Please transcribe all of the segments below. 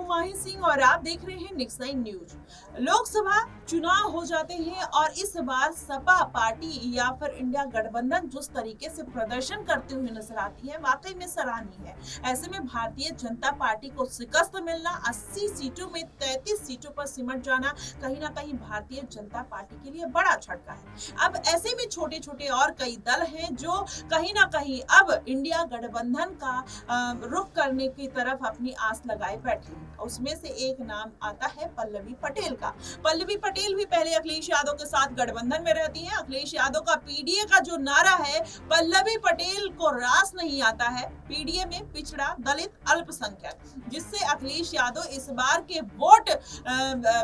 माही सिंह और आप देख रहे हैं नेक्स्ट 9 न्यूज। लोकसभा चुनाव हो जाते हैं और इस बार सपा पार्टी या फिर इंडिया गठबंधन जिस तरीके से प्रदर्शन करते हुए नजर आती है वाकई में सराहनीय है। ऐसे में भारतीय जनता पार्टी को शिकस्त मिलना, 80 सीटों में 33 सीटों पर सिमट जाना कहीं ना कहीं भारतीय जनता पार्टी के लिए बड़ा झटका है। अब ऐसे में छोटे छोटे और कई दल हैं जो कहीं ना कहीं अब इंडिया गठबंधन का रुख करने की तरफ अपनी आस लगाए बैठे हैं। उसमें से एक नाम आता है पल्लवी पटेल का। पल्लवी पटेल भी पहले अखिलेश यादव के साथ गठबंधन में रहती हैं। अखिलेश यादव का पीडीए का जो नारा है, पल्लवी पटेल को रास नहीं आता है। पीडीए में पिछड़ा, दलित, अल्पसंख्यक, जिससे अखिलेश यादव इस बार के वोट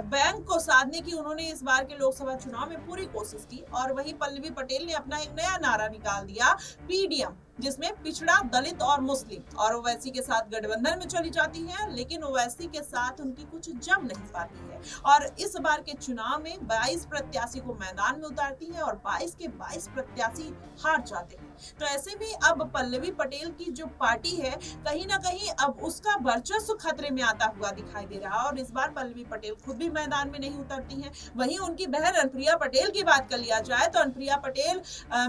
बैंक को साधने की उन्होंने इस बार के लोकसभा चुनाव में पूरी कोशिश की। और वही पल्लवी पटेल ने अपना एक नया नारा निकाल दिया, पीडीएम, जिसमें पिछड़ा, दलित और मुस्लिम, और ओवैसी के साथ गठबंधन में चली जाती है, लेकिन ओवैसी के साथ उनकी कुछ जम नहीं पाती है और इस बार के चुनाव में 22 प्रत्याशी को मैदान में उतारती है और 22 के 22 प्रत्याशी हार जाते हैं। तो ऐसे में अब पल्लवी पटेल की जो पार्टी है कहीं ना कहीं अब उसका वर्चस्व खतरे में आता हुआ दिखाई दे रहा है और इस बार पल्लवी पटेल खुद भी मैदान में नहीं उतरती हैं। वहीं उनकी बहन अनप्रिया पटेल की बात कर लिया जाए तो अनप्रिया पटेल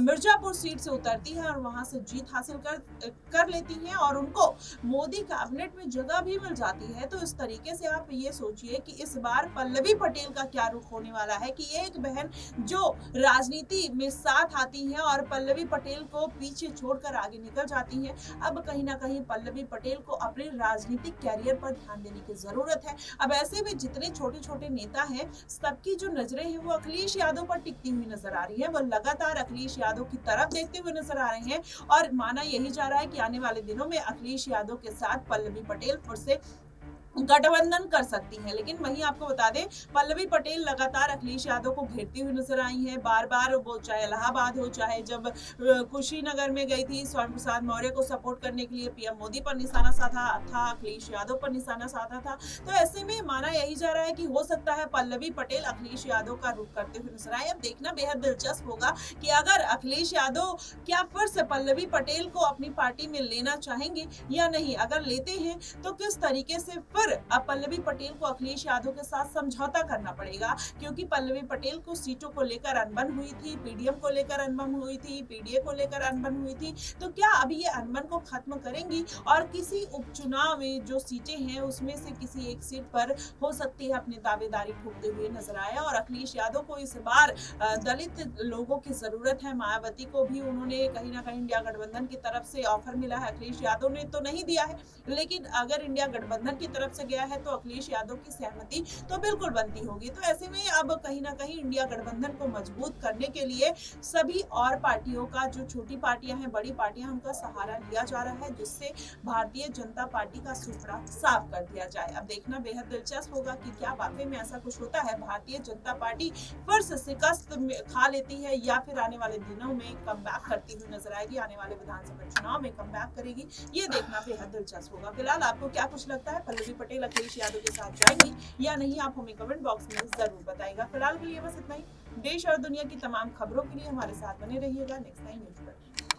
मिर्जापुर सीट से उतरती है और वहां से जीत हासिल कर लेती हैं और उनको मोदी कैबिनेट में जगह भी मिल जाती है। तो इस तरीके से आप ये सोचिए कि इस बार पल्लवी पटेल का क्या रुख होने वाला है कि एक बहन जो राजनीति में साथ आती है और पल्लवी पटेल को पीछे छोड़कर आगे निकल जाती है। अब कहीं ना कहीं पल्लवी पटेल को अपने राजनीतिक कैरियर पर ध्यान देने की जरूरत है। अब ऐसे में जितने छोटे छोटे नेता हैं सबकी जो नजरें हैं वो अखिलेश यादव पर टिकती हुई नजर आ रही है। वो लगातार अखिलेश यादव की तरफ देखते हुए नजर आ रहे हैं और माना यही जा रहा है कि आने वाले दिनों में अखिलेश यादव के साथ पल्लवी पटेल फिर से गठबंधन कर सकती हैं। लेकिन वहीं आपको बता दें पल्लवी पटेल लगातार अखिलेश यादव को घेरती हुई नजर आई हैं। बार बार वो चाहे इलाहाबाद हो, चाहे जब कुशीनगर में गई थी स्वयं प्रसाद मौर्य को सपोर्ट करने के लिए पीएम मोदी पर निशाना साधा था, अखिलेश यादव पर निशाना साधा था। तो ऐसे में माना यही जा रहा है कि हो सकता है पल्लवी पटेल अखिलेश यादव का रुख करते हुए नजर आए। अब देखना बेहद दिलचस्प होगा कि अगर अखिलेश यादव क्या फिर से पल्लवी पटेल को अपनी पार्टी में लेना चाहेंगे या नहीं। अगर लेते हैं तो किस तरीके से अब पल्लवी पटेल को अखिलेश यादव के साथ समझौता करना पड़ेगा, क्योंकि पल्लवी पटेल को सीटों को लेकर अनबन हुई थी, पीडीएम को लेकर अनबन हुई थी, पीडीए को लेकर अनबन हुई थी। तो क्या अभी ये अनबन को खत्म करेंगी और किसी उपचुनाव में जो सीटें हैं उसमें से किसी एक सीट पर हो सकती है अपनी दावेदारी ठोकते हुए नजर आए। और अखिलेश यादव को इस बार दलित लोगों की जरूरत है। मायावती को भी उन्होंने कहीं ना कहीं इंडिया गठबंधन की तरफ से ऑफर मिला है, अखिलेश यादव ने तो नहीं दिया है, लेकिन अगर इंडिया गठबंधन की तरफ से गया है तो अखिलेश यादव की सहमति तो बिल्कुल बनती होगी। तो ऐसे में अब कहीं ना कहीं इंडिया गठबंधन को मजबूत करने के लिए सभी और पार्टियों का, जो छोटी पार्टियां हैं, बड़ी पार्टियां, उनका सहारा लिया जा रहा है, जिससे भारतीय जनता पार्टी का सुपड़ा साफ कर दिया जाए। अब देखना बेहद दिलचस्प होगा कि क्या वाकई में ऐसा कुछ होता है, भारतीय जनता पार्टी फिर से शिकस्त खा लेती है या फिर आने वाले दिनों में कमबैक करती हुई नजर आएगी, आने वाले विधानसभा चुनाव में कमबैक करेगी। ये देखना बेहद दिलचस्प होगा। फिलहाल आपको क्या कुछ लगता है, पल्लवी पटेल अखिलेश यादव के साथ जाएंगी या नहीं, आप हमें कमेंट बॉक्स में जरूर बताइएगा। फिलहाल के लिए बस इतना ही। देश और दुनिया की तमाम खबरों के लिए हमारे साथ बने रहिएगा नेक्स्ट 9 न्यूज पर।